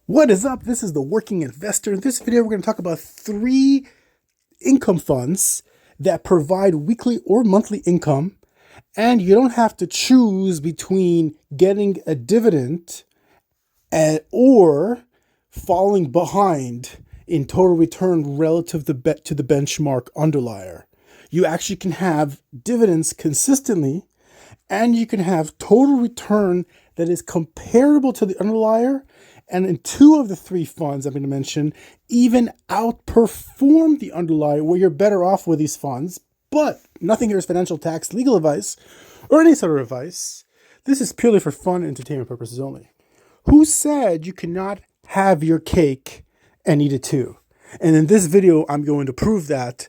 What is up? This is the Working Investor. In this video, we're going to talk about 3 income funds that provide weekly or monthly income, and you don't have to choose between getting a dividend or falling behind in total return relative to the benchmark underlier. You actually can have dividends consistently, and you can have total return that is comparable to the underlier. And in 2 of the 3 funds I'm going to mention, even outperform the underlier, where you're better off with these funds. But nothing here is financial, tax, legal advice, or any sort of advice. This is purely for fun and entertainment purposes only. Who said you cannot have your cake and eat it too? And in this video, I'm going to prove that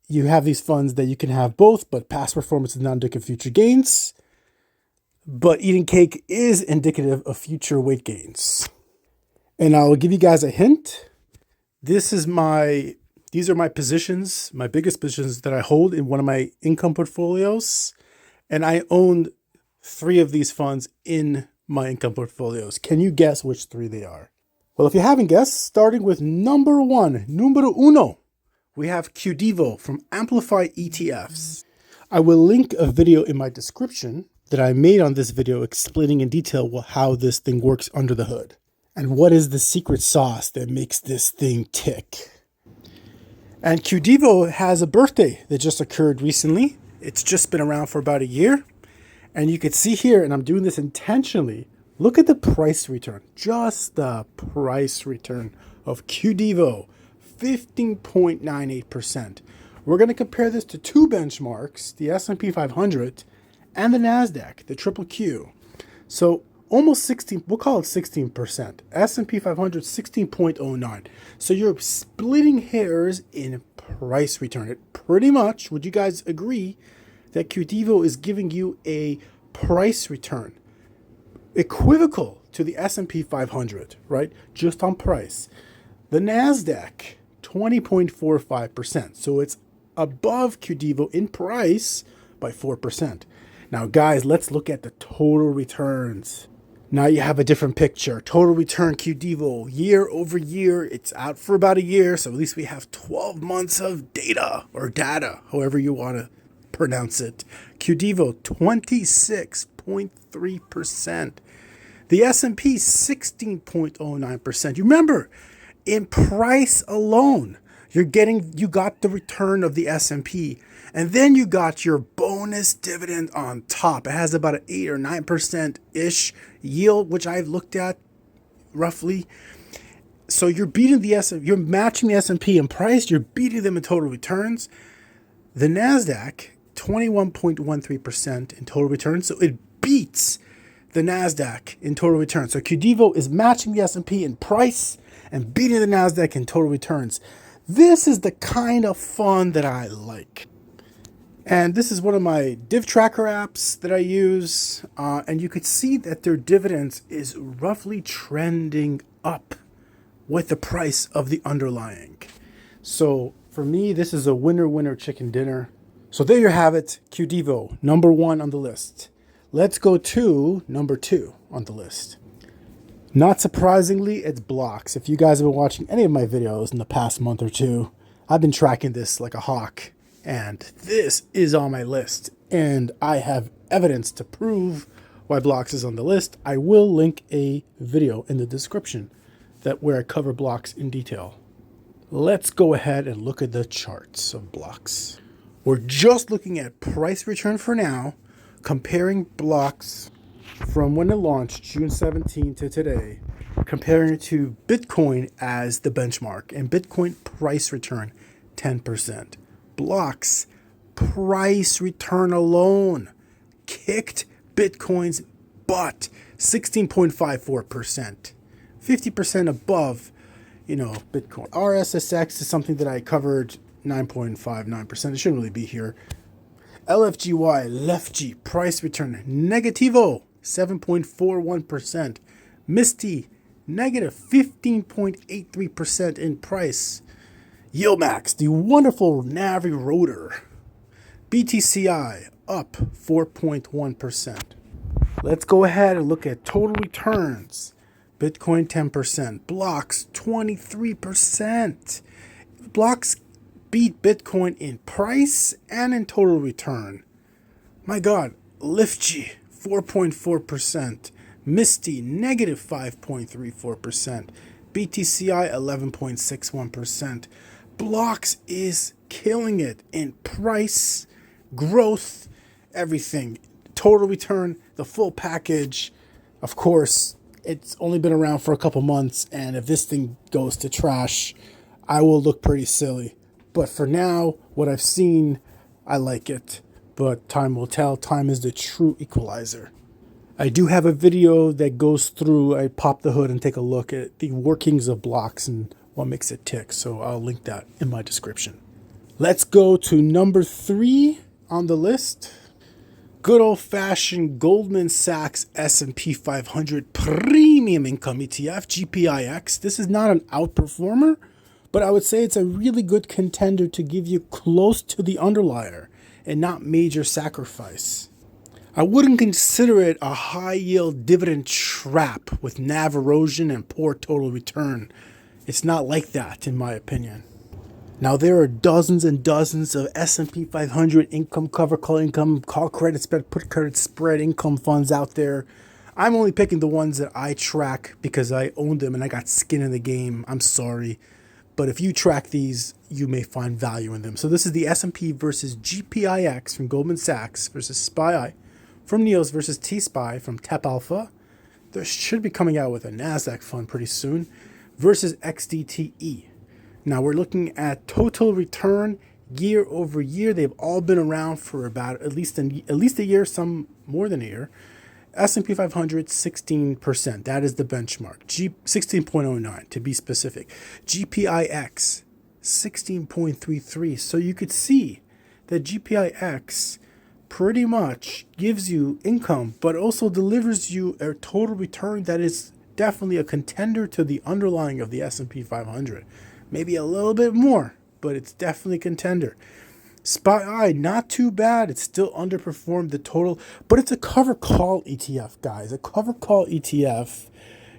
you have these funds that you can have both, but past performance is not indicative of future gains. But eating cake is indicative of future weight gains. And I'll give you guys a hint. These are my positions, my biggest positions that I hold in one of my income portfolios. And I own 3 of these funds in my income portfolios. Can you guess which 3 they are? Well, if you haven't guessed, starting with number 1, numero uno, we have QDVO from Amplify ETFs. I will link a video in my description that I made on this video explaining in detail how this thing works under the hood and what is the secret sauce that makes this thing tick. And QDVO has a birthday that just occurred recently. It's just been around for about a year. And you can see here, and I'm doing this intentionally, look at the price return, just the price return of QDVO, 15.98%. We're going to compare this to 2 benchmarks, the S&P 500 and the NASDAQ, the triple Q. So almost 16, we'll call it 16%. S&P 500, 16.09. So you're splitting hairs in price return. It pretty much, would you guys agree that QDVO is giving you a price return equivocal to the S&P 500, right? Just on price. The NASDAQ, 20.45%. So it's above QDVO in price by 4%. Now, guys, let's look at the total returns. Now you have a different picture. Total return QDVO, year over year. It's out for about a year, so at least we have 12 months of data, or data, however you want to pronounce it. QDVO, 26.3%. The S&P, 16.09%. You remember, in price alone, you got the return of the S&P, and then you got your bonus dividend on top. It has about an 8 or 9%-ish yield, which I've looked at roughly. So you're beating you're matching the S&P in price, you're beating them in total returns. The NASDAQ, 21.13% in total returns, so it beats the NASDAQ in total returns. So QDVO is matching the S&P in price and beating the NASDAQ in total returns. This is the kind of fun that I like. And this is one of my div tracker apps that I use. And you could see that their dividends is roughly trending up with the price of the underlying. So for me, this is a winner chicken dinner. So there you have it, QDVO, number 1 on the list. Let's go to number 2 on the list. Not surprisingly, it's BLOX. If you guys have been watching any of my videos in the past month or 2, I've been tracking this like a hawk. And this is on my list. And I have evidence to prove why BLOX is on the list. I will link a video in the description where I cover BLOX in detail. Let's go ahead and look at the charts of BLOX. We're just looking at price return for now, comparing BLOX from when it launched, June 17 to today, comparing it to Bitcoin as the benchmark, and Bitcoin price return, 10%. BLOX price return alone kicked Bitcoin's butt, 16.54%, 50% above, Bitcoin. RSSX is something that I covered, 9.59%. It shouldn't really be here. LFGY, LEFG, price return, negativo, 7.41%. MISTI, negative 15.83% in price. YieldMax, the wonderful NAV Erosion. BTCI, up 4.1%. Let's go ahead and look at total returns. Bitcoin 10%, BLOX 23%. BLOX beat Bitcoin in price and in total return. My God, LiftG 4.4%, Misty negative 5.34%, BTCI 11.61%. BLOX is killing it in price, growth, everything. Total return, the full package. Of course, it's only been around for a couple months, and if this thing goes to trash, I will look pretty silly. But for now, what I've seen, I like it. But time will tell. Time is the true equalizer. I do have a video that goes through, I pop the hood and take a look at the workings of BLOX and what makes it tick. So I'll link that in my description. Let's go to number 3 on the list. Good old-fashioned Goldman Sachs S&P 500 Premium Income ETF, GPIX. This is not an outperformer, but I would say it's a really good contender to give you close to the underlier and not major sacrifice. I wouldn't consider it a high-yield dividend trap with NAV erosion and poor total return. It's not like that, in my opinion. Now, there are dozens and dozens of S&P 500 income, cover call income, call credit spread, put credit spread income funds out there. I'm only picking the ones that I track because I own them and I got skin in the game. I'm sorry. But if you track these, you may find value in them. So this is the S&P versus GPIX from Goldman Sachs versus SPY from NEOS versus T-SPY from TEP Alpha. They should be coming out with a NASDAQ fund pretty soon versus XDTE. Now we're looking at total return year over year. They've all been around for about at least a year, some more than a year. S&P 500, 16%. That is the benchmark. 16.09 to be specific. GPIX, 16.33. So you could see that GPIX pretty much gives you income, but also delivers you a total return that is definitely a contender to the underlying of the S&P 500. Maybe a little bit more, but it's definitely a contender. SPY, not too bad. It's still underperformed the total, but it's a cover call ETF, guys. A cover call ETF,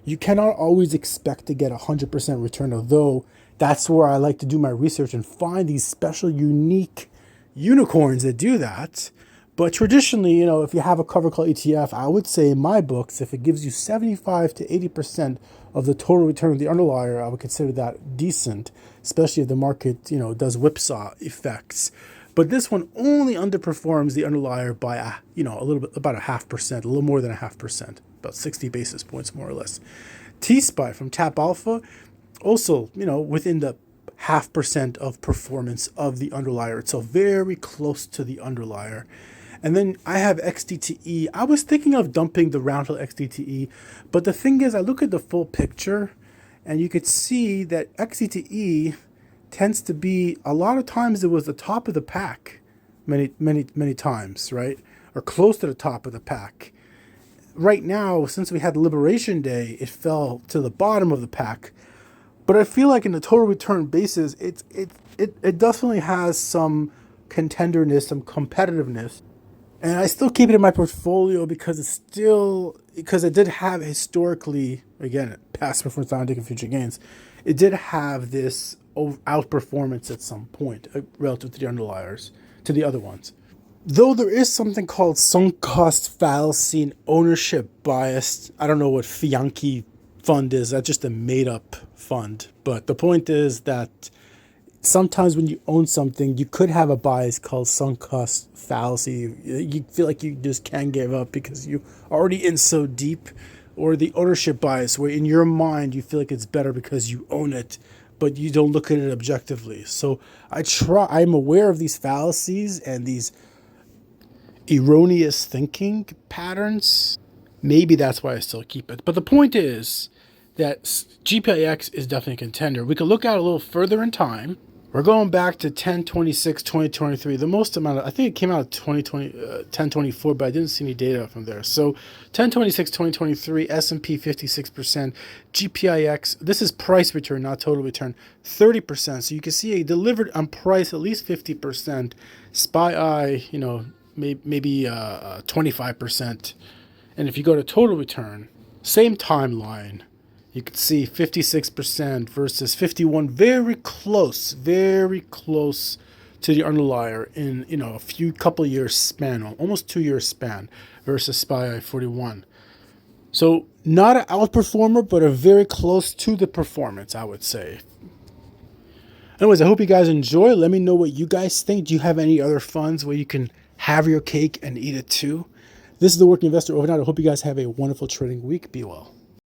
you cannot always expect to get 100% return, although that's where I like to do my research and find these special, unique unicorns that do that. But traditionally, if you have a cover call ETF, I would say in my books, if it gives you 75 to 80% of the total return of the underlier, I would consider that decent, especially if the market, does whipsaw effects. But this one only underperforms the underlier by a little bit, about 0.5%, a little more than 0.5%, about 60 basis points more or less. T-SPY from TEP Alpha, also, within the 0.5% of performance of the underlier. It's so very close to the underlier. And then I have XDTE. I was thinking of dumping the Roundhill XDTE, but the thing is, I look at the full picture, and you could see that XDTE tends to be, a lot of times it was the top of the pack, many times, right? Or close to the top of the pack. Right now, since we had Liberation Day, it fell to the bottom of the pack. But I feel like in the total return basis, it definitely has some contenderness, some competitiveness. And I still keep it in my portfolio because it did have historically, again, past performance, not indicative future gains, it did have this outperformance at some point relative to the underliers, to the other ones. Though there is something called sunk cost fallacy and ownership bias. I don't know what Fianchi fund is. That's just a made up fund. But the point is that sometimes when you own something, you could have a bias called sunk cost fallacy. You feel like you just can't give up because you're already in so deep. Or the ownership bias, where in your mind you feel like it's better because you own it, but you don't look at it objectively. So I'm aware of these fallacies and these erroneous thinking patterns. Maybe that's why I still keep it. But the point is that GPIX is definitely a contender. We could look out a little further in time. We're going back to 10/26/2023. The most amount I think it came out of 10/24, but I didn't see any data from there. So 10/26/2023, S&P 56%, GPIX, this is price return, not total return, 30%. So you can see it delivered on price at least 50%. SPY, maybe 25%. And if you go to total return, same timeline, You can see 56% versus 51, very close to the underlier in, you know, a couple of years span, almost 2 years span versus SPY 41. So not an outperformer, but a very close to the performance, I would say. Anyways, I hope you guys enjoy. Let me know what you guys think. Do you have any other funds where you can have your cake and eat it too? This is the Working Investor overnight. I hope you guys have a wonderful trading week. Be well.